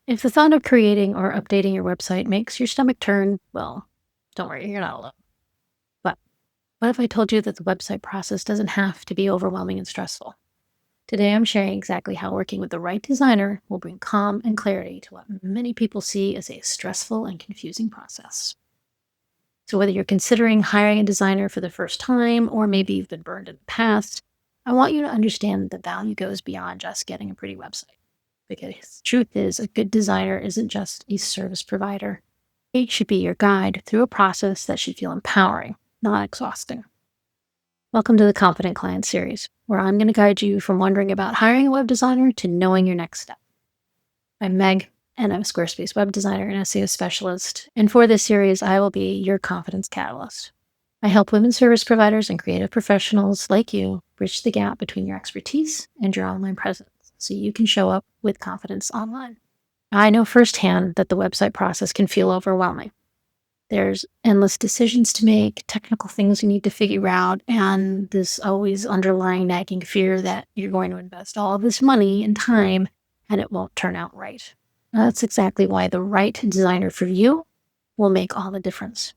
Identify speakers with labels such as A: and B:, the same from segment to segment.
A: If the thought of creating or updating your website makes your stomach turn, well, don't worry, you're not alone. But what if I told you that the website process doesn't have to be overwhelming and stressful? Today, I'm sharing exactly how working with the right designer will bring calm and clarity to what many people see as a stressful and confusing process. So, whether you're considering hiring a designer for the first time or maybe you've been burned in the past, I want you to understand that the value goes beyond just getting a pretty website. Because the truth is, a good designer isn't just a service provider. It should be your guide through a process that should feel empowering, not exhausting. Welcome to the Confident Client series, where I'm going to guide you from wondering about hiring a web designer to knowing your next step. I'm Meg, and I'm a Squarespace web designer and SEO specialist. And for this series, I will be your confidence catalyst. I help women service providers and creative professionals like you bridge the gap between your expertise and your online presence so you can show up with confidence online. I know firsthand that the website process can feel overwhelming. There's endless decisions to make, technical things you need to figure out, and this always underlying nagging fear that you're going to invest all of this money and time and it won't turn out right. That's exactly why the right designer for you will make all the difference.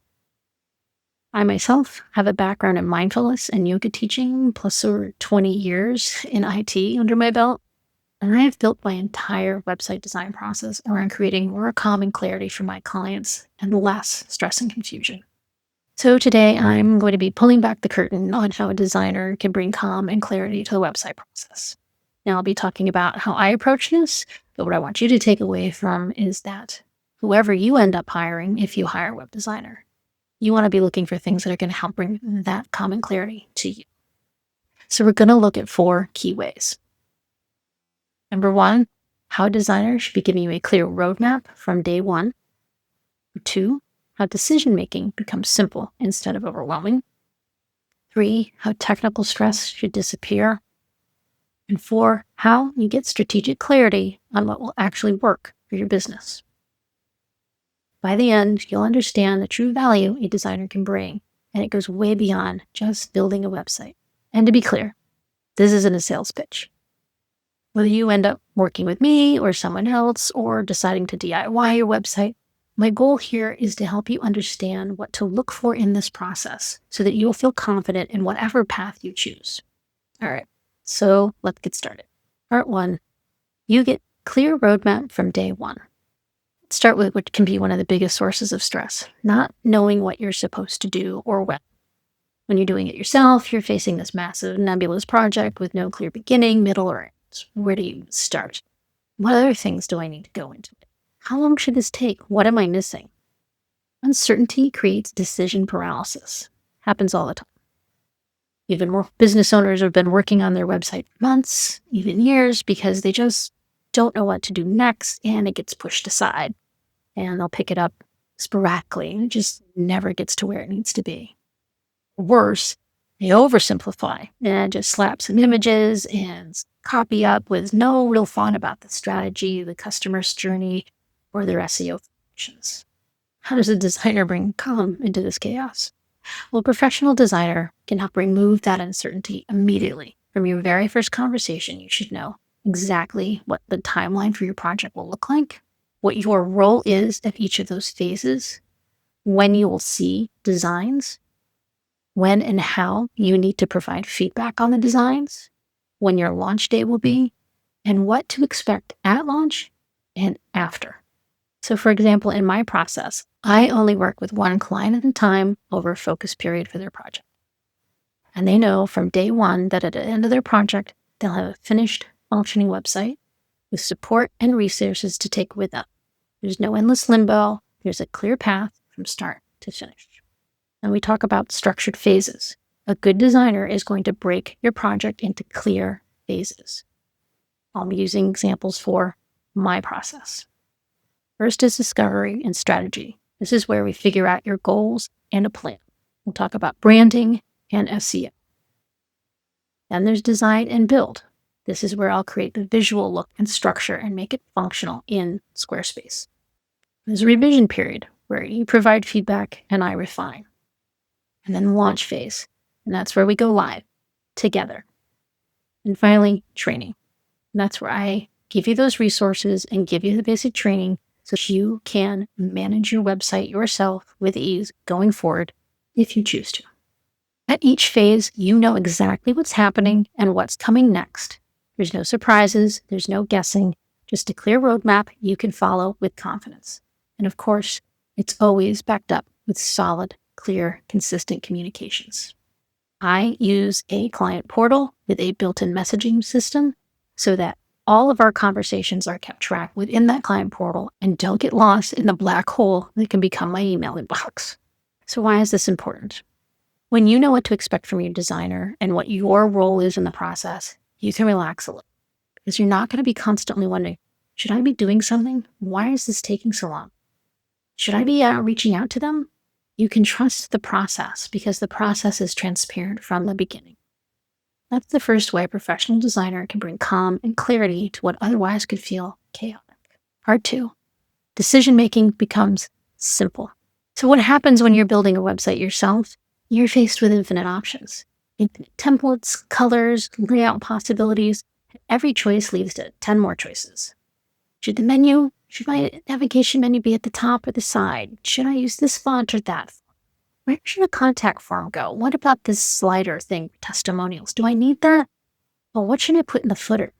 A: I myself have a background in mindfulness and yoga teaching, plus over 20 years in IT under my belt. And I have built my entire website design process around creating more calm and clarity for my clients and less stress and confusion. So today I'm going to be pulling back the curtain on how a designer can bring calm and clarity to the website process. Now I'll be talking about how I approach this, but what I want you to take away from is that whoever you end up hiring, if you hire a web designer, you want to be looking for things that are going to help bring that calm and clarity to you. So we're going to look at 4 key ways. Number 1, how a designer should be giving you a clear roadmap from day 1. 2, how decision-making becomes simple instead of overwhelming. 3, how technical stress should disappear. And 4, how you get strategic clarity on what will actually work for your business. By the end, you'll understand the true value a designer can bring, and it goes way beyond just building a website. And to be clear, this isn't a sales pitch. Whether you end up working with me or someone else or deciding to DIY your website, my goal here is to help you understand what to look for in this process so that you'll feel confident in whatever path you choose. All right, so let's get started. Part 1, you get clear roadmap from day 1. Let's start with what can be one of the biggest sources of stress, not knowing what you're supposed to do or when. When you're doing it yourself, you're facing this massive nebulous project with no clear beginning, middle, or end. Where do you start? What other things do I need to go into it? How long should this take? What am I missing? Uncertainty creates decision paralysis. Happens all the time. Even more business owners have been working on their website for months, even years, because they just don't know what to do next, and it gets pushed aside. And they'll pick it up sporadically, and it just never gets to where it needs to be. Worse, they oversimplify and just slap some images and copy up with no real thought about the strategy, the customer's journey, or their SEO functions. How does a designer bring calm into this chaos? Well, a professional designer can help remove that uncertainty immediately. From your very first conversation, you should know exactly what the timeline for your project will look like, what your role is at each of those phases, when you will see designs, when and how you need to provide feedback on the designs, when your launch date will be, and what to expect at launch and after. So for example, in my process, I only work with one client at a time over a focus period for their project. And they know from day 1 that at the end of their project, they'll have a finished, functioning website with support and resources to take with them. There's no endless limbo. There's a clear path from start to finish. And we talk about structured phases. A good designer is going to break your project into clear phases. I'll be using examples for my process. First is discovery and strategy. This is where we figure out your goals and a plan. We'll talk about branding and SEO. Then there's design and build. This is where I'll create the visual look and structure and make it functional in Squarespace. There's a revision period where you provide feedback and I refine. And then launch phase, and that's where we go live together. And finally, training. And that's where I give you those resources and give you the basic training so that you can manage your website yourself with ease going forward if you choose to. At each phase, you know exactly what's happening and what's coming next. There's no surprises, there's no guessing, just a clear roadmap you can follow with confidence. And of course, it's always backed up with solid, clear, consistent communications. I use a client portal with a built-in messaging system so that all of our conversations are kept track within that client portal and don't get lost in the black hole that can become my email inbox. So why is this important? When you know what to expect from your designer and what your role is in the process, you can relax a little because you're not going to be constantly wondering, should I be doing something? Why is this taking so long? Should I be reaching out to them? You can trust the process because the process is transparent from the beginning. That's the first way a professional designer can bring calm and clarity to what otherwise could feel chaotic. Part 2, decision-making becomes simple. So what happens when you're building a website yourself? You're faced with infinite options, infinite templates, colors, layout possibilities. Every choice leads to 10 more choices. Should my navigation menu be at the top or the side? Should I use this font or that font? Where should a contact form go? What about this slider thing, testimonials? Do I need that? Well, what should I put in the footer?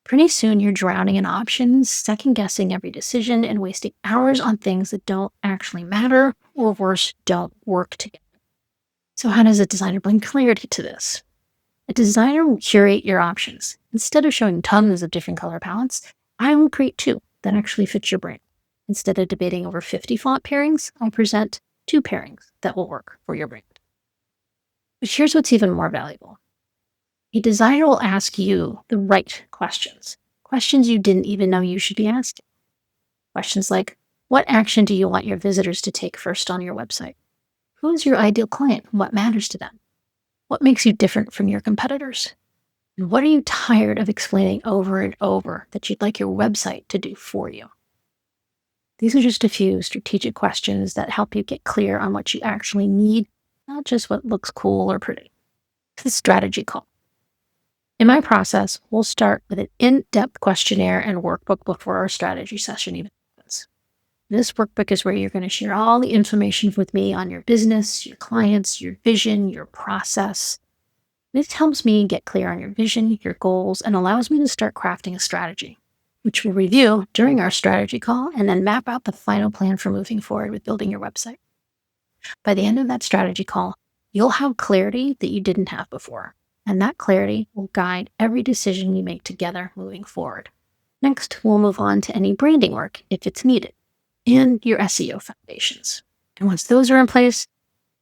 A: Pretty soon you're drowning in options, second-guessing every decision, and wasting hours on things that don't actually matter, or worse, don't work together. So how does a designer bring clarity to this? A designer will curate your options. Instead of showing tons of different color palettes, I will create 2 that actually fit your brand. Instead of debating over 50 font pairings, I present 2 pairings that will work for your brand. But here's what's even more valuable. A designer will ask you the right questions you didn't even know you should be asking. Questions like, what action do you want your visitors to take first on your website? Who is your ideal client? What matters to them? What makes you different from your competitors? And what are you tired of explaining over and over that you'd like your website to do for you? These are just a few strategic questions that help you get clear on what you actually need, not just what looks cool or pretty. It's the strategy call. In my process, we'll start with an in-depth questionnaire and workbook before our strategy session even happens. This workbook is where you're going to share all the information with me on your business, your clients, your vision, your process. This helps me get clear on your vision, your goals, and allows me to start crafting a strategy, which we'll review during our strategy call and then map out the final plan for moving forward with building your website. By the end of that strategy call, you'll have clarity that you didn't have before, and that clarity will guide every decision we make together moving forward. Next, we'll move on to any branding work if it's needed, and your SEO foundations. And once those are in place,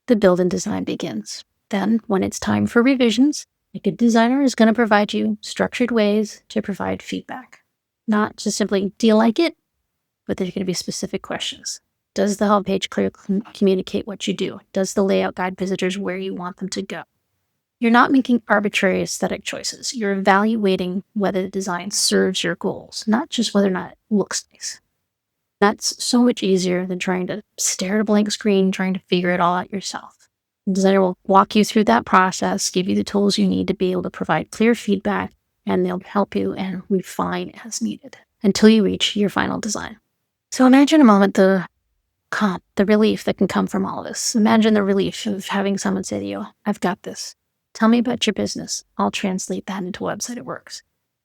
A: the build and design begins. Then, when it's time for revisions, a good designer is going to provide you structured ways to provide feedback. Not just simply, do you like it? But there's going to be specific questions. Does the homepage clearly communicate what you do? Does the layout guide visitors where you want them to go? You're not making arbitrary aesthetic choices. You're evaluating whether the design serves your goals, not just whether or not it looks nice. That's so much easier than trying to stare at a blank screen, trying to figure it all out yourself. The designer will walk you through that process, give you the tools you need to be able to provide clear feedback, and they'll help you and refine as needed until you reach your final design. So imagine a moment the relief that can come from all of this. Imagine the relief of having someone say to you, I've got this. Tell me about your business. I'll translate that into a website that works.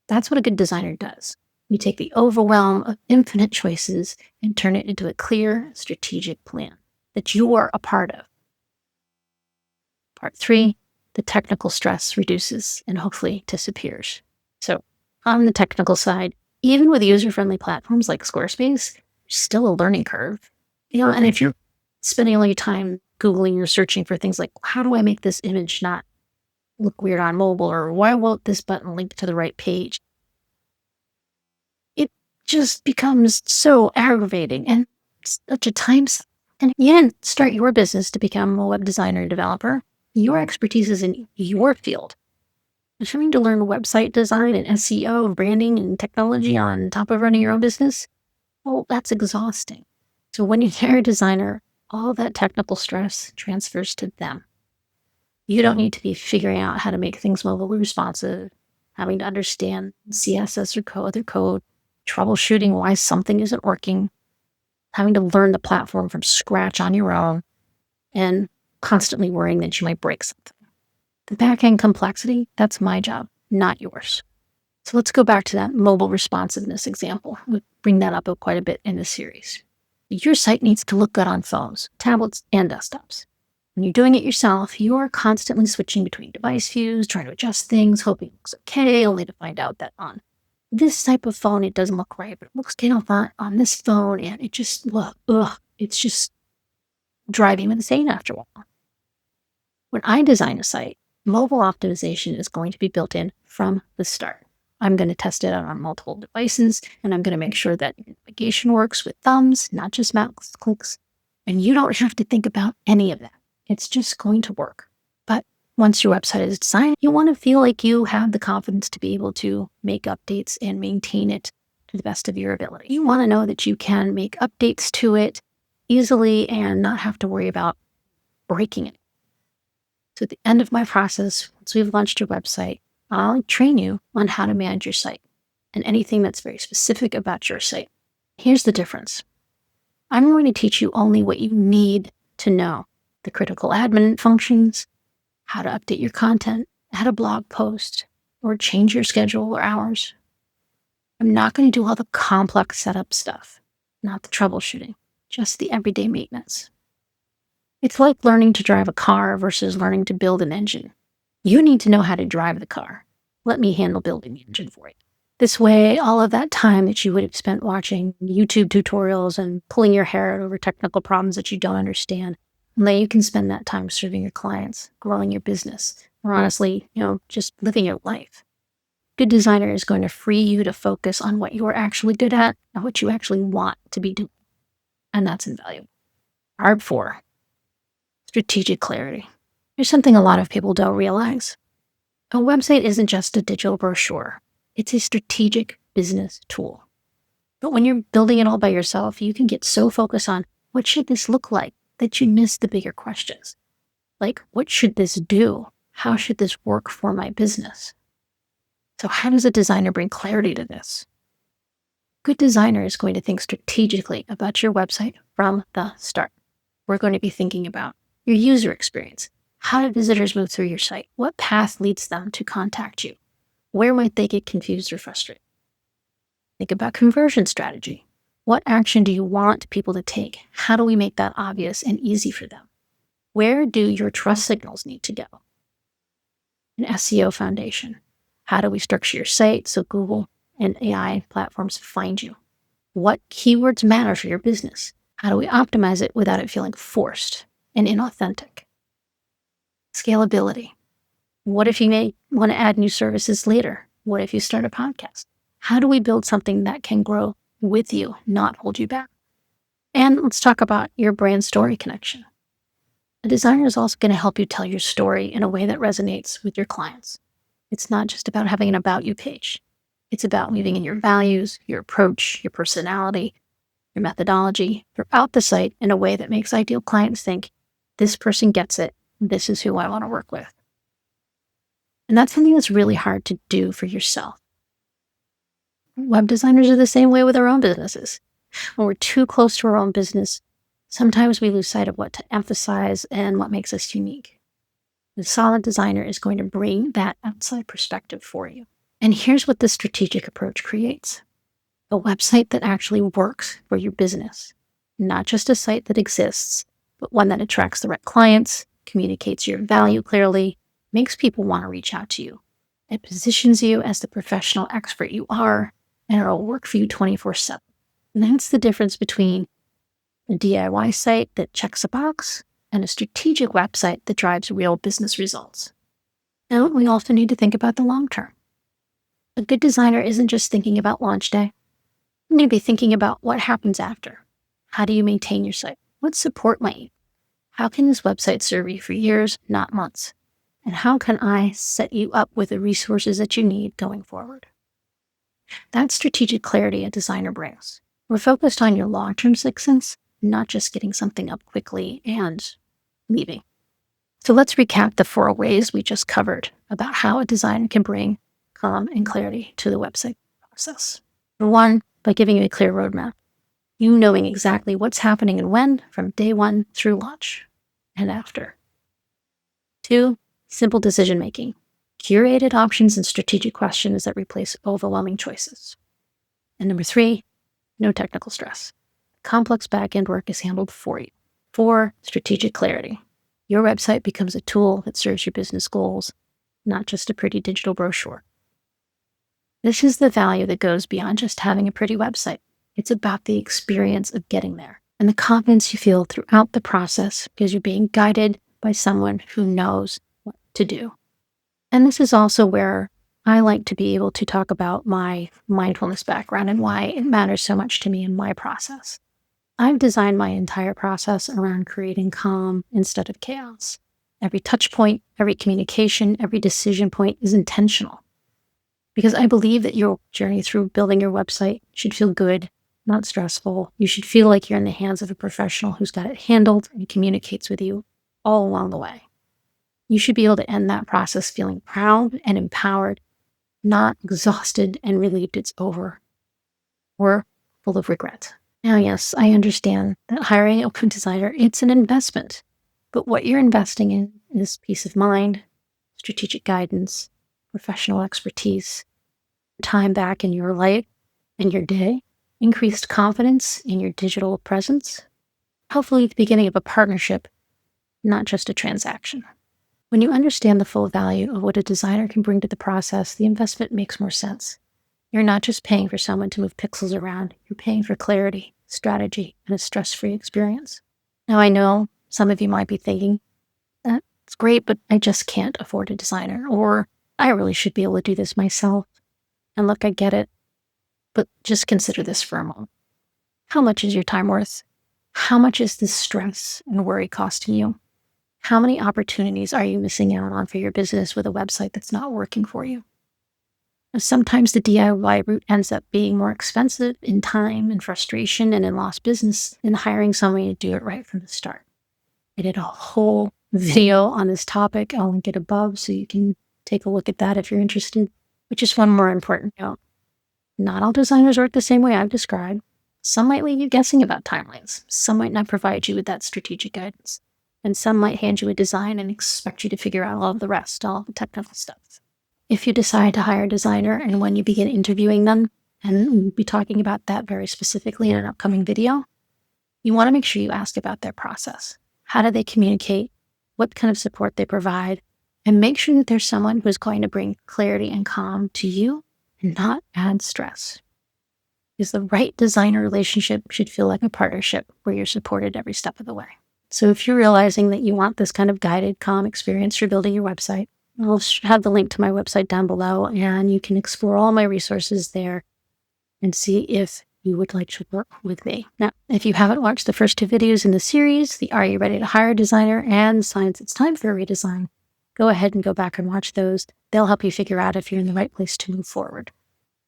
A: That's what a good designer does. We take the overwhelm of infinite choices and turn it into a clear, strategic plan that you are a part of. Part 3, the technical stress reduces and hopefully disappears. So on the technical side, even with user-friendly platforms like Squarespace, there's still a learning curve. And if you're spending all your time Googling or searching for things like, how do I make this image not look weird on mobile, or why won't this button link to the right page? It just becomes so aggravating and such a time suck. And you didn't start your business to become a web designer or developer. Your expertise is in your field. And having to learn website design and SEO, branding and technology on top of running your own business, well, that's exhausting. So when you hire a designer, all that technical stress transfers to them. You don't need to be figuring out how to make things mobile responsive, having to understand CSS or code, troubleshooting why something isn't working, having to learn the platform from scratch on your own, and constantly worrying that you might break something. The back-end complexity, that's my job, not yours. So let's go back to that mobile responsiveness example. We bring that up quite a bit in this series. Your site needs to look good on phones, tablets, and desktops. When you're doing it yourself, you are constantly switching between device views, trying to adjust things, hoping it looks okay, only to find out that on this type of phone, it doesn't look right, but it looks okay on this phone, and it just, it's just driving me insane after a while. When I design a site, mobile optimization is going to be built in from the start. I'm going to test it out on multiple devices, and I'm going to make sure that navigation works with thumbs, not just mouse clicks. And you don't have to think about any of that. It's just going to work. But once your website is designed, you want to feel like you have the confidence to be able to make updates and maintain it to the best of your ability. You want to know that you can make updates to it easily and not have to worry about breaking it. So at the end of my process, once we've launched your website, I'll train you on how to manage your site and anything that's very specific about your site. Here's the difference. I'm going to teach you only what you need to know. The critical admin functions, how to update your content, how to blog post, or change your schedule or hours. I'm not going to do all the complex setup stuff, not the troubleshooting, just the everyday maintenance. It's like learning to drive a car versus learning to build an engine. You need to know how to drive the car. Let me handle building the engine for you. This way, all of that time that you would have spent watching YouTube tutorials and pulling your hair out over technical problems that you don't understand, and then you can spend that time serving your clients, growing your business, or honestly, just living your life. Good designer is going to free you to focus on what you're actually good at and what you actually want to be doing. And that's invaluable. Part 4, strategic clarity. Here's something a lot of people don't realize. A website isn't just a digital brochure. It's a strategic business tool. But when you're building it all by yourself, you can get so focused on what should this look like that you miss the bigger questions. Like, what should this do? How should this work for my business? So how does a designer bring clarity to this? A good designer is going to think strategically about your website from the start. We're going to be thinking about your user experience. How do visitors move through your site? What path leads them to contact you? Where might they get confused or frustrated? Think about conversion strategy. What action do you want people to take? How do we make that obvious and easy for them? Where do your trust signals need to go? An SEO foundation. How do we structure your site so Google and AI platforms find you? What keywords matter for your business? How do we optimize it without it feeling forced and inauthentic? Scalability. What if you may want to add new services later? What if you start a podcast? How do we build something that can grow with you, not hold you back? And let's talk about your brand story connection. A designer is also going to help you tell your story in a way that resonates with your clients. It's not just about having an about you page. It's about weaving in your values, your approach, your personality, your methodology throughout the site in a way that makes ideal clients think, this person gets it. This is who I want to work with. And that's something that's really hard to do for yourself. Web designers are the same way with our own businesses. When we're too close to our own business, sometimes we lose sight of what to emphasize and what makes us unique. The solid designer is going to bring that outside perspective for you. And here's what the strategic approach creates. A website that actually works for your business. Not just a site that exists, but one that attracts the right clients, communicates your value clearly, makes people want to reach out to you. It positions you as the professional expert you are, and it'll work for you 24/7. And that's the difference between a DIY site that checks a box and a strategic website that drives real business results. Now, we also need to think about the long term. A good designer isn't just thinking about launch day. You're going to be thinking about what happens after. How do you maintain your site? What support might you? How can this website serve you for years, not months? And how can I set you up with the resources that you need going forward? That's strategic clarity a designer brings. We're focused on your long-term success, not just getting something up quickly and leaving. So let's recap the 4 ways we just covered about how a designer can bring calm, and clarity to the website process. For one, by giving you a clear roadmap, you knowing exactly what's happening and when from day one through launch and after. 2, simple decision making. Curated options and strategic questions that replace overwhelming choices. And number 3, no technical stress. Complex backend work is handled for you. 4, strategic clarity. Your website becomes a tool that serves your business goals, not just a pretty digital brochure. This is the value that goes beyond just having a pretty website. It's about the experience of getting there and the confidence you feel throughout the process because you're being guided by someone who knows what to do. And this is also where I like to be able to talk about my mindfulness background and why it matters so much to me in my process. I've designed my entire process around creating calm instead of chaos. Every touch point, every communication, every decision point is intentional. Because I believe that your journey through building your website should feel good, not stressful. You should feel like you're in the hands of a professional who's got it handled and communicates with you all along the way. You should be able to end that process feeling proud and empowered, not exhausted and relieved it's over, or full of regret. Now, yes, I understand that hiring a web designer, it's an investment, but what you're investing in is peace of mind, strategic guidance, professional expertise, time back in your life and your day, increased confidence in your digital presence, hopefully the beginning of a partnership, not just a transaction. When you understand the full value of what a designer can bring to the process, the investment makes more sense. You're not just paying for someone to move pixels around, you're paying for clarity, strategy, and a stress-free experience. Now, I know some of you might be thinking, that's great, but I just can't afford a designer, or I really should be able to do this myself. And look, I get it, but just consider this for a moment. How much is your time worth? How much is this stress and worry costing you? How many opportunities are you missing out on for your business with a website that's not working for you? Sometimes the DIY route ends up being more expensive in time and frustration and in lost business than hiring someone to do it right from the start. I did a whole video on this topic. I'll link it above so you can take a look at that if you're interested. But just one more important note. Not all designers work the same way I've described. Some might leave you guessing about timelines. Some might not provide you with that strategic guidance. And some might hand you a design and expect you to figure out all of the rest, all the technical stuff. If you decide to hire a designer and when you begin interviewing them, and we'll be talking about that very specifically in an upcoming video, you want to make sure you ask about their process. How do they communicate? What kind of support they provide? And make sure that there's someone who's going to bring clarity and calm to you and not add stress. Because the right designer relationship should feel like a partnership where you're supported every step of the way. So if you're realizing that you want this kind of guided, calm experience for building your website, I'll have the link to my website down below, and you can explore all my resources there and see if you would like to work with me. Now, if you haven't watched the first 2 videos in the series, the Are You Ready to Hire a Designer and Signs It's Time for a Redesign, go ahead and go back and watch those. They'll help you figure out if you're in the right place to move forward.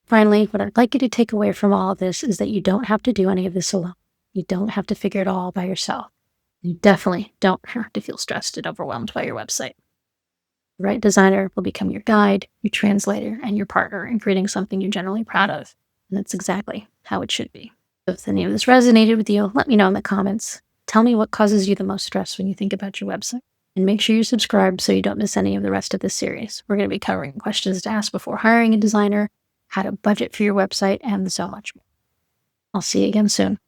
A: Finally, what I'd like you to take away from all of this is that you don't have to do any of this alone. You don't have to figure it all by yourself. You definitely don't have to feel stressed and overwhelmed by your website. The right designer will become your guide, your translator, and your partner in creating something you're generally proud of. And that's exactly how it should be. So if any of this resonated with you, let me know in the comments. Tell me what causes you the most stress when you think about your website. And make sure you subscribe so you don't miss any of the rest of this series. We're going to be covering questions to ask before hiring a designer, how to budget for your website, and so much more. I'll see you again soon.